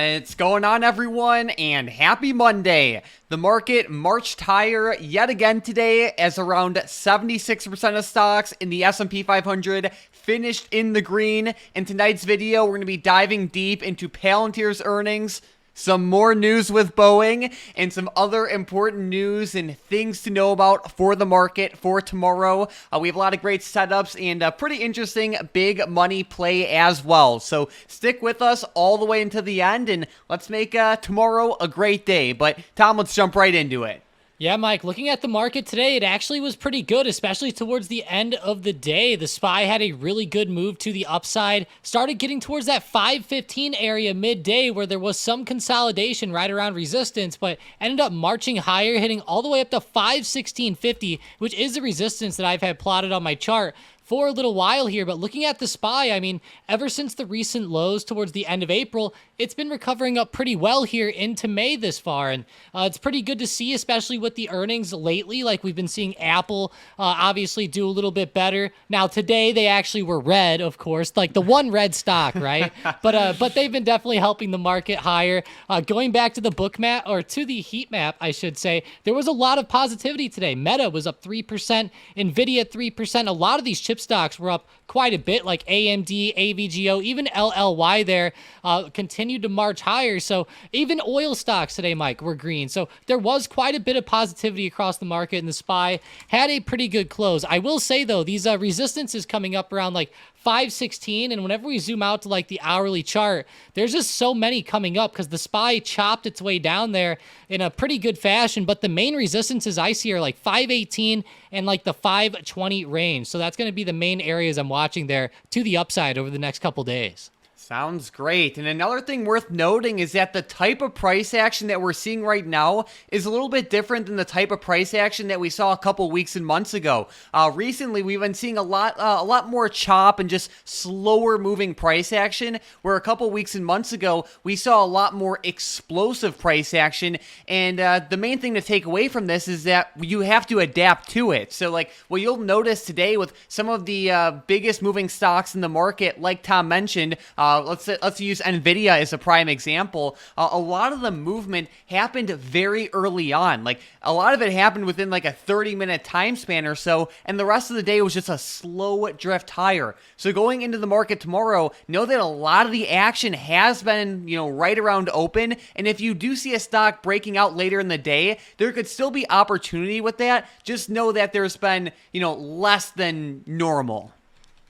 What's going on, everyone, and happy Monday. The market marched higher yet again today as around 76% of stocks in the S&P 500 finished in the green. In tonight's video, we're going to be diving deep into Palantir's earnings, some more news with Boeing, and some other important news and things to know about for the market for tomorrow. We have a lot of great setups and a pretty interesting big money play as well. So stick with us all the way until the end, and let's make tomorrow a great day. But Tom, let's jump right into it. Yeah, Mike, looking at the market today, it actually was pretty good, especially towards the end of the day. The SPY had a really good move to the upside, started getting towards that 515 area midday where there was some consolidation right around resistance, but ended up marching higher, hitting all the way up to 516.50, which is the resistance that I've had plotted on my chart for a little while here. But looking at the SPY, I mean, ever since the recent lows towards the end of April, it's been recovering up pretty well here into May this far. And it's pretty good to see, especially with the earnings lately. Like we've been seeing Apple obviously do a little bit better. Now today they actually were red, of course, like the one red stock, right? But they've been definitely helping the market higher. Going back to the book map, or to the heat map, I should say, there was a lot of positivity today. Meta was up 3%, Nvidia 3%. A lot of these chip stocks were up quite a bit, like AMD, AVGO, even LLY there continued to march higher. So even oil stocks today, Mike, were green. So there was quite a bit of positivity across the market, and the SPY had a pretty good close. I will say, though, these resistances coming up around like 516, and whenever we zoom out to like the hourly chart, there's just so many coming up because the SPY chopped its way down there in a pretty good fashion. But the main resistances I see are like 518 and like the 520 range. So that's going to be the main areas I'm watching there to the upside over the next couple days. Sounds great. And another thing worth noting is that the type of price action that we're seeing right now is a little bit different than the type of price action that we saw a couple weeks and months ago. Recently, we've been seeing a lot more chop and just slower moving price action, where a couple weeks and months ago, we saw a lot more explosive price action. And the main thing to take away from this is that you have to adapt to it. So like what you'll notice today with some of the biggest moving stocks in the market, like Tom mentioned, let's use Nvidia as a prime example. A lot of the movement happened very early on. Like a lot of it happened within like a 30-minute time span or so, and the rest of the day was just a slow drift higher. So going into the market tomorrow, know that a lot of the action has been, right around open. And if you do see a stock breaking out later in the day, there could still be opportunity with that. Just know that there's been, less than normal.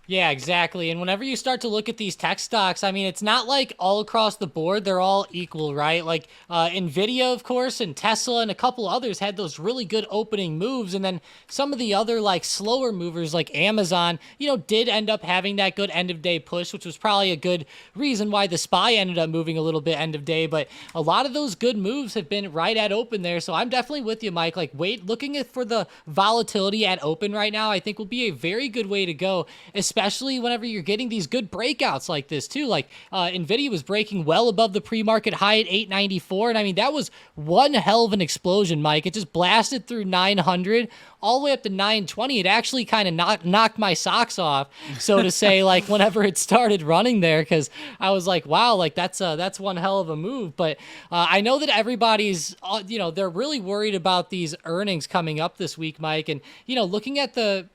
Yeah, exactly. And whenever you start to look at these tech stocks, I mean, it's not like all across the board, they're all equal, right? Like Nvidia, of course, and Tesla and a couple others had those really good opening moves. And then some of the other like slower movers like Amazon, did end up having that good end of day push, which was probably a good reason why the SPY ended up moving a little bit end of day. But a lot of those good moves have been right at open there. So I'm definitely with you, Mike. Like looking for the volatility at open right now, I think will be a very good way to go, especially whenever you're getting these good breakouts like this too. Like Nvidia was breaking well above the pre-market high at 894, and I mean that was one hell of an explosion, Mike. It just blasted through 900 all the way up to 920. It actually kind of knocked my socks off, so to say, like whenever it started running there, because I was like, wow, like that's one hell of a move. But I know that everybody's they're really worried about these earnings coming up this week, Mike. And looking at the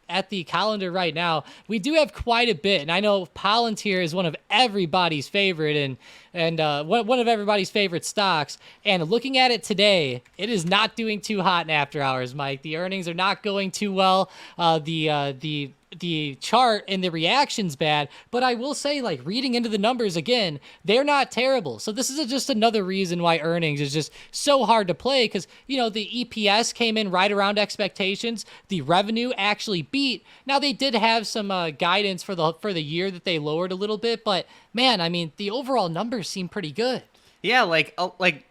calendar right now, we do have quite a bit, and I know Palantir is one of everybody's favorite and one of everybody's favorite stocks. And looking at it today, it is not doing too hot in after hours, Mike. The earnings are not going too well. The chart and the reaction's bad, but I will say, like, reading into the numbers again, they're not terrible. So this is just another reason why earnings is just so hard to play, because the EPS came in right around expectations. The revenue actually beat. Now they did have some guidance for the year that they lowered a little bit, but man, I mean, the overall numbers seem pretty good. Yeah, like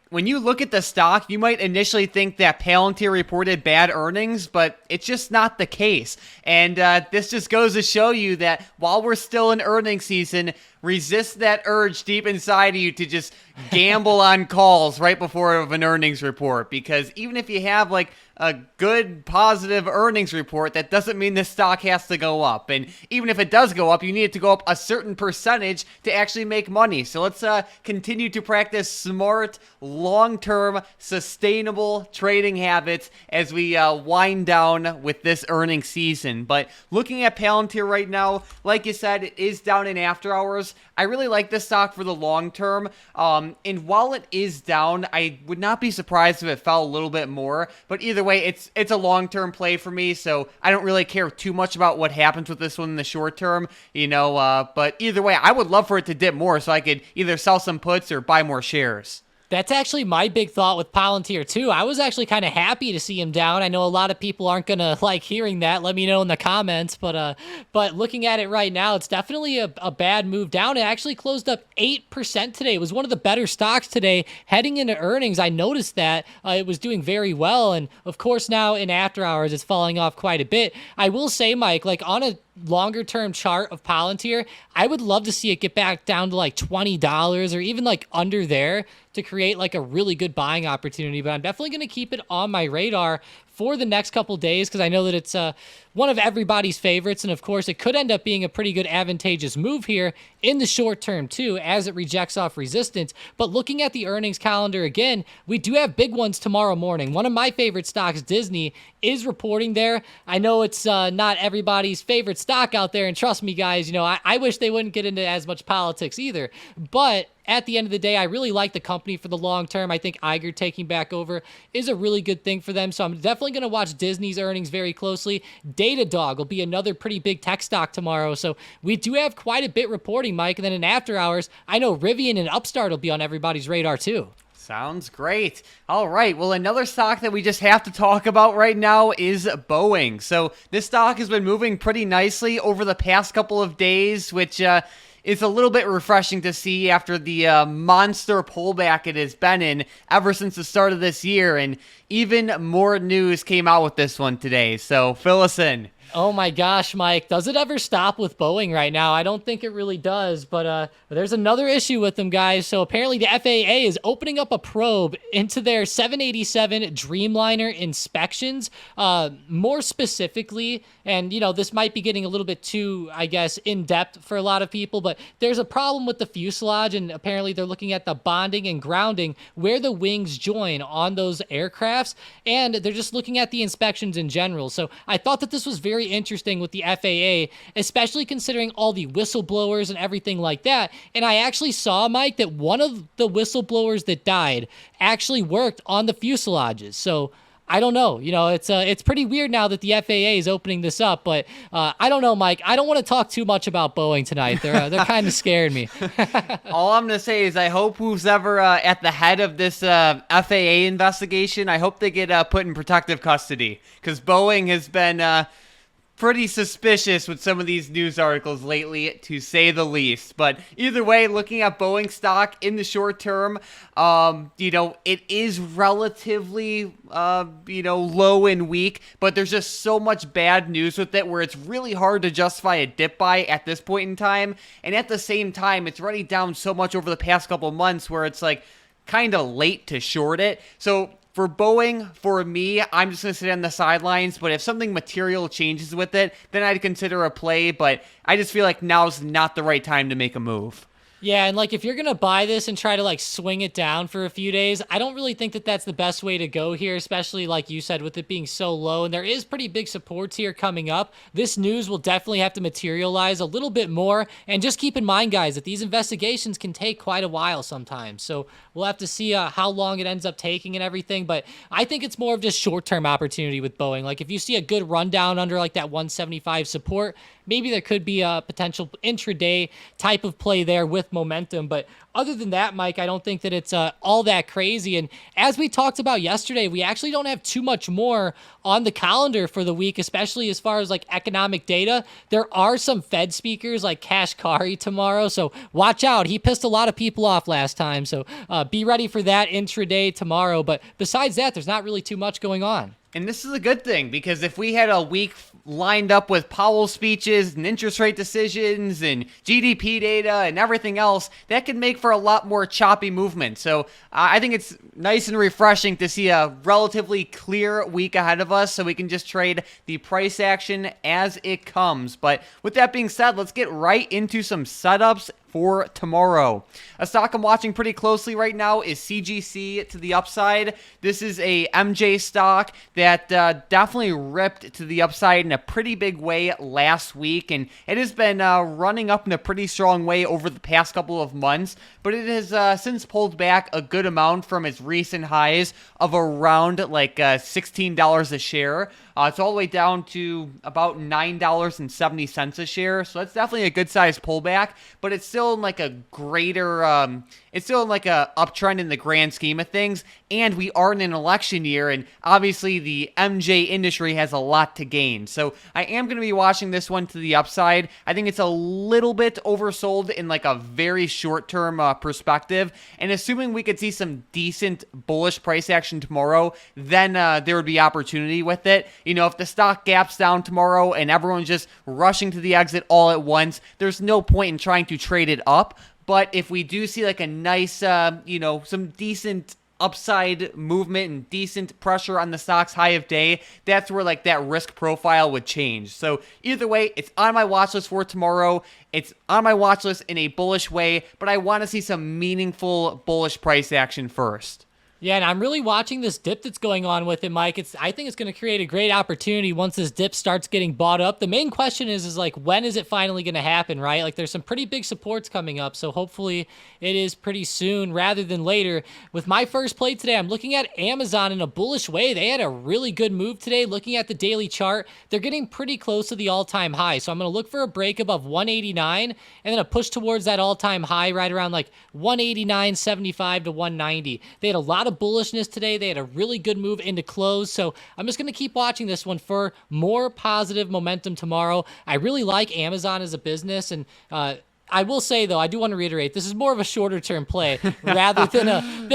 when you look at the stock, you might initially think that Palantir reported bad earnings, but it's just not the case. And this just goes to show you that while we're still in earnings season, resist that urge deep inside of you to just gamble on calls right before an earnings report, because even if you have like a good positive earnings report, that doesn't mean the stock has to go up. And even if it does go up, you need it to go up a certain percentage to actually make money. So let's continue to practice smart, long-term, sustainable trading habits as we wind down with this earnings season. But looking at Palantir right now, like you said, it is down in after hours. I really like this stock for the long term. And while it is down, I would not be surprised if it fell a little bit more. But either way, it's a long-term play for me, so I don't really care too much about what happens with this one in the short term, but either way, I would love for it to dip more so I could either sell some puts or buy more shares. That's actually my big thought with Palantir, too. I was actually kind of happy to see him down. I know a lot of people aren't going to like hearing that. Let me know in the comments. But looking at it right now, it's definitely a bad move down. It actually closed up 8% today. It was one of the better stocks today. Heading into earnings, I noticed that it was doing very well. And, of course, now in after hours, it's falling off quite a bit. I will say, Mike, like on a longer term chart of Palantir, I would love to see it get back down to like $20 or even like under there to create like a really good buying opportunity. But I'm definitely going to keep it on my radar for the next couple days because I know that it's one of everybody's favorites. And of course, it could end up being a pretty good advantageous move here in the short term too, as it rejects off resistance. But looking at the earnings calendar again, we do have big ones tomorrow morning. One of my favorite stocks, Disney, is reporting there. I know it's not everybody's favorite stock out there. And trust me, guys, I wish they wouldn't get into as much politics either. But at the end of the day, I really like the company for the long term. I think Iger taking back over is a really good thing for them. So I'm definitely going to watch Disney's earnings very closely. Datadog will be another pretty big tech stock tomorrow. So we do have quite a bit reporting, Mike. And then in after hours, I know Rivian and Upstart will be on everybody's radar too. Sounds great. All right. Well, another stock that we just have to talk about right now is Boeing. So this stock has been moving pretty nicely over the past couple of days, which it's a little bit refreshing to see after the monster pullback it has been in ever since the start of this year. And even more news came out with this one today. So fill us in. Oh my gosh, Mike. Does it ever stop with Boeing right now? I don't think it really does, but there's another issue with them, guys. So apparently the FAA is opening up a probe into their 787 Dreamliner inspections. More specifically, and this might be getting a little bit too, I guess, in-depth for a lot of people, but there's a problem with the fuselage, and apparently they're looking at the bonding and grounding where the wings join on those aircrafts, and they're just looking at the inspections in general. So I thought that this was very interesting with the FAA, especially considering all the whistleblowers and everything like that. And I actually saw, Mike, that one of the whistleblowers that died actually worked on the fuselages. So I don't know. It's pretty weird now that the FAA is opening this up, but I don't know, Mike. I don't want to talk too much about Boeing tonight. They're kind of scaring me. All I'm going to say is I hope who's ever at the head of this FAA investigation, I hope they get put in protective custody, because Boeing has been pretty suspicious with some of these news articles lately, to say the least. But either way, looking at Boeing stock in the short term, it is relatively, low and weak, but there's just so much bad news with it where it's really hard to justify a dip buy at this point in time. And at the same time, it's already down so much over the past couple months where it's like kind of late to short it. So for Boeing, for me, I'm just going to sit on the sidelines, but if something material changes with it, then I'd consider a play, but I just feel like now's not the right time to make a move. Yeah, and if you're going to buy this and try to swing it down for a few days, I don't really think that that's the best way to go here, especially like you said, with it being so low. And there is pretty big supports here coming up. This news will definitely have to materialize a little bit more. And just keep in mind, guys, that these investigations can take quite a while sometimes. So we'll have to see how long it ends up taking and everything. But I think it's more of just short-term opportunity with Boeing. If you see a good rundown under that 175 support, maybe there could be a potential intraday type of play there with momentum. But other than that, Mike, I don't think that it's all that crazy. And as we talked about yesterday, we actually don't have too much more on the calendar for the week, especially as far as economic data. There are some Fed speakers like Kashkari tomorrow, so watch out. He pissed a lot of people off last time, so be ready for that intraday tomorrow. But besides that, there's not really too much going on. And this is a good thing, because if we had a week lined up with Powell speeches and interest rate decisions and GDP data and everything else, that could make for a lot more choppy movement. So I think it's nice and refreshing to see a relatively clear week ahead of us, so we can just trade the price action as it comes. But with that being said, let's get right into some setups for tomorrow. A stock I'm watching pretty closely right now is CGC to the upside. This is a MJ stock that definitely ripped to the upside in a pretty big way last week, and it has been running up in a pretty strong way over the past couple of months, but it has since pulled back a good amount from its recent highs of around like $16 a share. It's all the way down to about $9.70 a share, so that's definitely a good size pullback, but it's still in like a greater, it's still in like a uptrend in the grand scheme of things, and we are in an election year, and obviously the MJ industry has a lot to gain, so I am going to be watching this one to the upside. I think it's a little bit oversold in like a very short-term perspective, and assuming we could see some decent bullish price action tomorrow, then there would be opportunity with it. You know, if the stock gaps down tomorrow and everyone's just rushing to the exit all at once, there's no point in trying to trade it up. But if we do see like a nice, some decent upside movement and decent pressure on the stock's high of day, that's where like that risk profile would change. So either way, it's on my watch list for tomorrow. It's on my watch list in a bullish way, but I want to see some meaningful bullish price action first. Yeah, and I'm really watching this dip that's going on with it, Mike. I think it's going to create a great opportunity once this dip starts getting bought up. The main question is like, when is it finally going to happen, right? Like, there's some pretty big supports coming up, so hopefully it is pretty soon rather than later. With my first play today, I'm looking at Amazon in a bullish way. They had a really good move today. Looking at the daily chart, they're getting pretty close to the all-time high, so I'm going to look for a break above 189 and then a push towards that all-time high right around like 189.75 to 190. They had a lot of bullishness today. They had a really good move into close, so I'm just going to keep watching this one for more positive momentum tomorrow. I really like Amazon as a business, and I will say, though, I do want to reiterate, this is more of a shorter term play rather than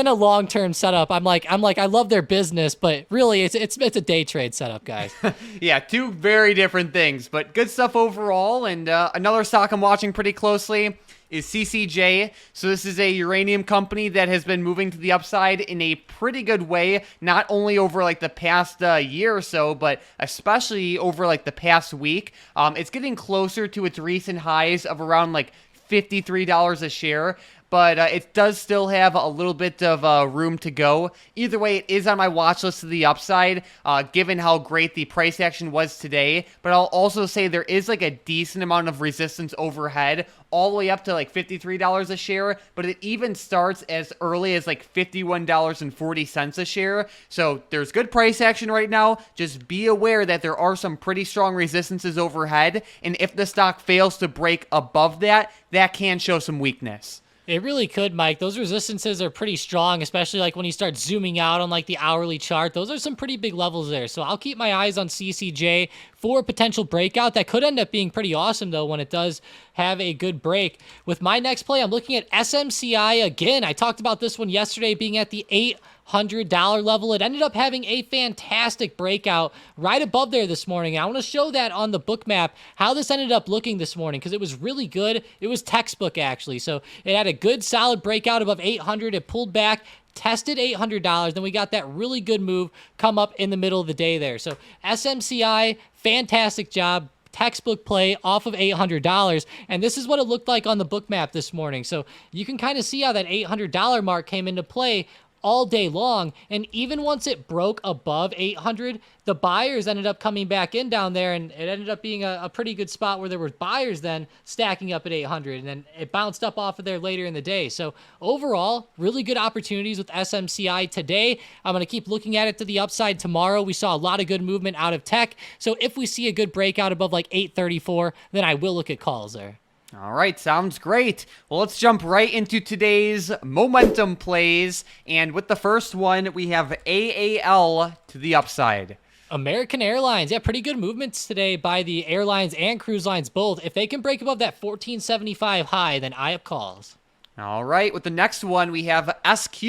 a long term setup. I'm like, I love their business, but really it's a day trade setup, guys. Yeah, two very different things, but good stuff overall. And another stock I'm watching pretty closely is CCJ. So this is a uranium company that has been moving to the upside in a pretty good way, not only over like the past year or so, but especially over like the past week. It's getting closer to its recent highs of around like $53 a share, but it does still have a little bit of room to go. Either way, it is on my watch list to the upside, given how great the price action was today. But I'll also say there is like a decent amount of resistance overhead, all the way up to like $53 a share, but it even starts as early as like $51.40 a share. So there's good price action right now. Just be aware that there are some pretty strong resistances overhead, and if the stock fails to break above that, that can show some weakness. It really could, Mike. Those resistances are pretty strong, especially like when you start zooming out on like the hourly chart. Those are some pretty big levels there. So I'll keep my eyes on CCJ for a potential breakout. That could end up being pretty awesome, though, when it does have a good break. With my next play, I'm looking at SMCI again. I talked about this one yesterday being at the $800 level. It ended up having a fantastic breakout right above there this morning. I want to show that on the book map, how this ended up looking this morning, because it was really good. It was textbook, actually. So it had a good solid breakout above 800. It pulled back, tested $800, then we got that really good move come up in the middle of the day there. So SMCI, fantastic job. Textbook play off of $800, and this is what it looked like on the book map this morning. So you can kind of see how that $800 mark came into play all day long, and even once it broke above 800, the buyers ended up coming back in down there, and it ended up being a pretty good spot where there were buyers then stacking up at 800, and then it bounced up off of there later in the day. So overall, really good opportunities with SMCI today. I'm going to keep looking at it to the upside tomorrow. We saw a lot of good movement out of tech, so if we see a good breakout above like 834, then I will look at calls there. All right, sounds great. Well, let's jump right into today's momentum plays. And with the first one, we have AAL to the upside. American Airlines, yeah, pretty good movements today by the airlines and cruise lines both. If they can break above that 1475 high, then I have calls. All right, with the next one, we have SQ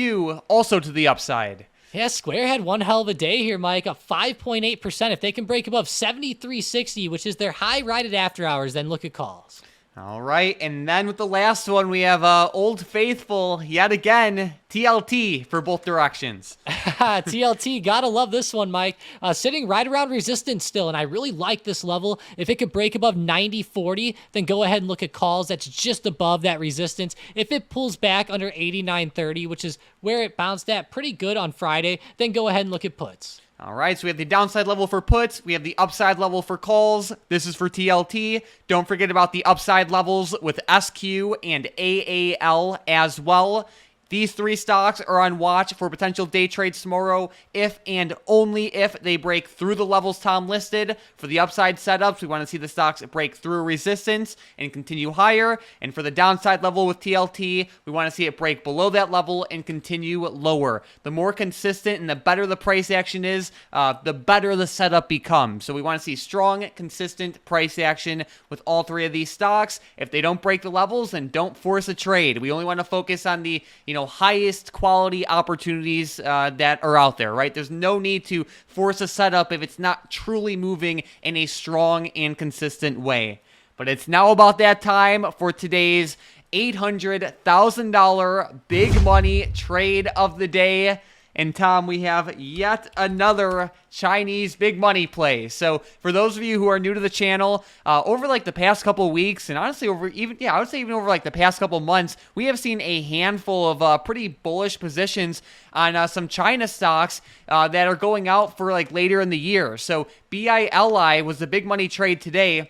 also to the upside. Yeah, Square had one hell of a day here, Mike, up 5.8%. If they can break above 73.60, which is their high right at after hours, then look at calls. All right, and then with the last one, we have Old Faithful yet again, TLT for both directions. TLT, gotta love this one, Mike. Sitting right around resistance still, and I really like this level. If it could break above 90.40, then go ahead and look at calls. That's just above that resistance. If it pulls back under 89.30, which is where it bounced at pretty good on Friday, then go ahead and look at puts. All right, so we have the downside level for puts. We have the upside level for calls. This is for TLT. Don't forget about the upside levels with SQ and AAL as well. These three stocks are on watch for potential day trades tomorrow if and only if they break through the levels Tom listed. For the upside setups, we want to see the stocks break through resistance and continue higher. And for the downside level with TLT, we want to see it break below that level and continue lower. The more consistent and the better the price action is, the better the setup becomes. So we want to see strong, consistent price action with all three of these stocks. If they don't break the levels, then don't force a trade. We only want to focus on the, highest quality opportunities that are out there, right? There's no need to force a setup if it's not truly moving in a strong and consistent way. But it's now about that time for today's $800,000 big money trade of the day. And Tom, we have yet another Chinese big money play. So for those of you who are new to the channel, over like the past couple weeks, and honestly I would say even over like the past couple months, we have seen a handful of pretty bullish positions on some China stocks that are going out for like later in the year. So BILI was the big money trade today,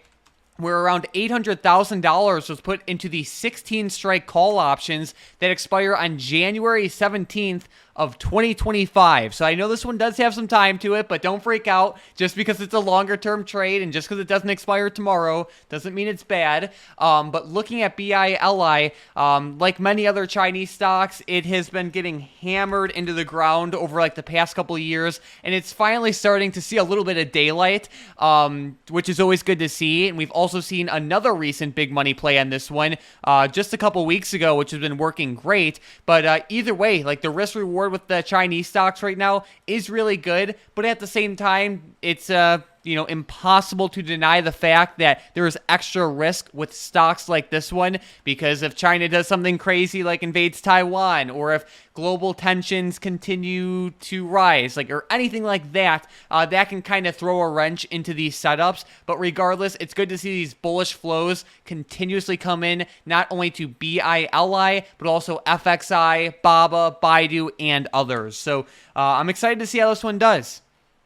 where around $800,000 was put into the 16 strike call options that expire on January 17th of 2025. So I know this one does have some time to it, but don't freak out. Just because it's a longer term trade and just because it doesn't expire tomorrow doesn't mean it's bad. But looking at BILI, like many other Chinese stocks, it has been getting hammered into the ground over like the past couple of years, and it's finally starting to see a little bit of daylight, which is always good to see. And we've also seen another recent big money play on this one just a couple weeks ago, which has been working great. But either way, like the risk reward with the Chinese stocks right now is really good, but at the same time, it's impossible to deny the fact that there is extra risk with stocks like this one, because if China does something crazy like invades Taiwan, or if global tensions continue to rise, or anything like that, that can kind of throw a wrench into these setups. But regardless, it's good to see these bullish flows continuously come in, not only to BILI, but also FXI, BABA, Baidu, and others. So I'm excited to see how this one does.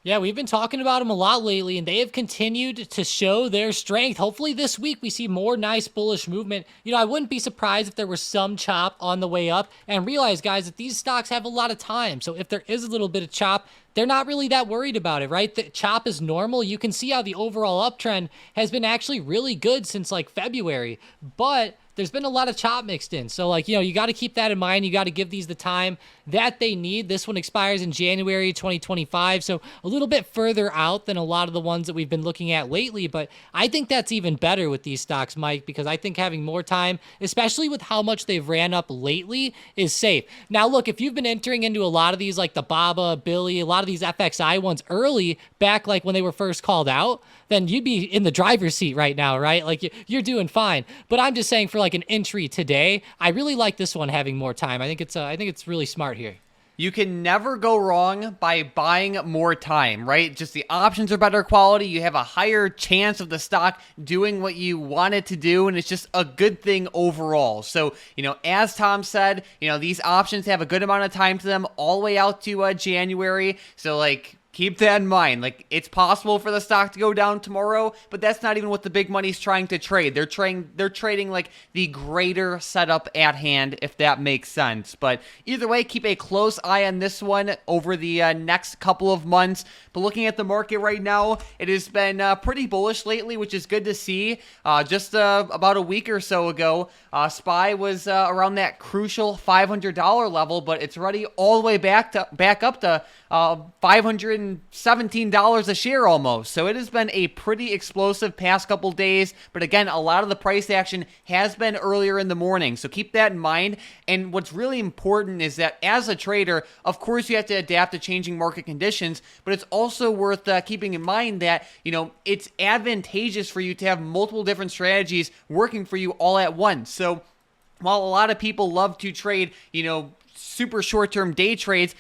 Yeah, we've been talking about them a lot lately, and they have continued to show their strength. Hopefully this week we see more nice bullish movement. I wouldn't be surprised if there was some chop on the way up, and realize, guys, that these stocks have a lot of time. So if there is a little bit of chop, they're not really that worried about it, right? The chop is normal. You can see how the overall uptrend has been actually really good since like February, but there's been a lot of chop mixed in. So you got to keep that in mind. You got to give these the time that they need. This one expires in January 2025, so a little bit further out than a lot of the ones that we've been looking at lately, but I think that's even better with these stocks, Mike, because I think having more time, especially with how much they've ran up lately, is safe. Now, look, if you've been entering into a lot of these, like the BABA, Billy, a lot of these FXI ones early, back like when they were first called out, then you'd be in the driver's seat right now, right? You're doing fine. But I'm just saying, for like an entry today, I really like this one having more time. I think it's really smart here. You can never go wrong by buying more time, right? Just the options are better quality. You have a higher chance of the stock doing what you want it to do, and it's just a good thing overall. So, as Tom said, these options have a good amount of time to them all the way out to January. So, keep that in mind. It's possible for the stock to go down tomorrow, but that's not even what the big money's trying to trade. They're trading the greater setup at hand, if that makes sense. But either way, keep a close eye on this one over the next couple of months. But looking at the market right now, it has been pretty bullish lately, which is good to see. Just about a week or so ago, SPY was around that crucial $500 level, but it's already all the way back up to 570 $117 a share almost. So it has been a pretty explosive past couple days. But again, a lot of the price action has been earlier in the morning. So keep that in mind. And what's really important is that as a trader, of course, you have to adapt to changing market conditions. But it's also worth keeping in mind that, it's advantageous for you to have multiple different strategies working for you all at once. So while a lot of people love to trade, super short-term day trades,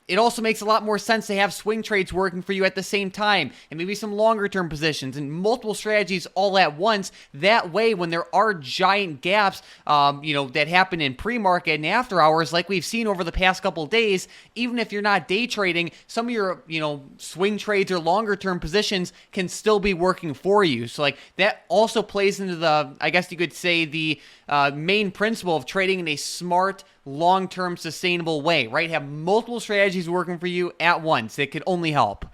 it also makes a lot more sense to have swing trades working for you at the same time, and maybe some longer-term positions and multiple strategies all at once. That way, when there are giant gaps, that happen in pre-market and after hours, like we've seen over the past couple of days, even if you're not day trading, some of your, swing trades or longer-term positions can still be working for you. So, that also plays into the, I guess you could say, the main principle of trading in a smart, long-term sustainable way, right? Have multiple strategies working for you at once. It could only help.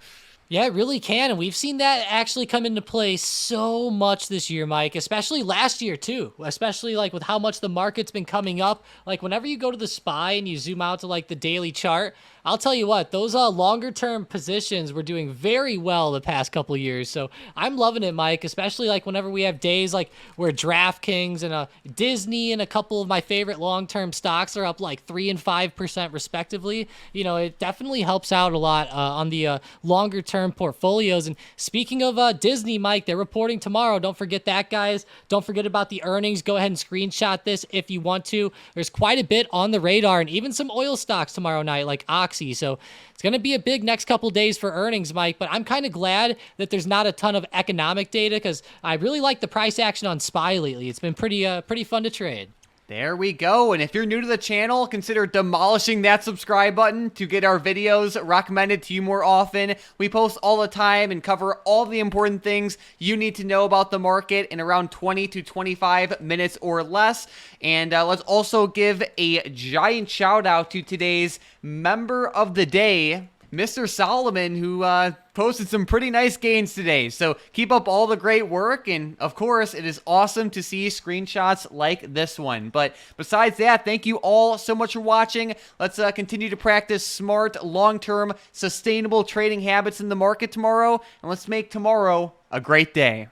Yeah, it really can. And we've seen that actually come into play so much this year, Mike, especially last year too, especially with how much the market's been coming up. Whenever you go to the SPY and you zoom out to the daily chart, I'll tell you what, those longer term positions were doing very well the past couple of years. So I'm loving it, Mike, especially whenever we have days where DraftKings and Disney and a couple of my favorite long term stocks are up 3 and 5% respectively. It definitely helps out a lot on the longer term portfolios. And speaking of Disney, Mike, they're reporting tomorrow. Don't forget that, guys. Don't forget about the earnings. Go ahead and screenshot this if you want to. There's quite a bit on the radar, and even some oil stocks tomorrow night like Oxy. So it's going to be a big next couple days for earnings, Mike, but I'm kind of glad that there's not a ton of economic data because I really like the price action on SPY lately. It's been pretty fun to trade. There we go. And if you're new to the channel, consider demolishing that subscribe button to get our videos recommended to you more often. We post all the time and cover all the important things you need to know about the market in around 20 to 25 minutes or less. And let's also give a giant shout out to today's member of the day, Mr. Solomon, who posted some pretty nice gains today. So keep up all the great work. And of course, it is awesome to see screenshots like this one. But besides that, thank you all so much for watching. Let's continue to practice smart, long-term, sustainable trading habits in the market tomorrow. And let's make tomorrow a great day.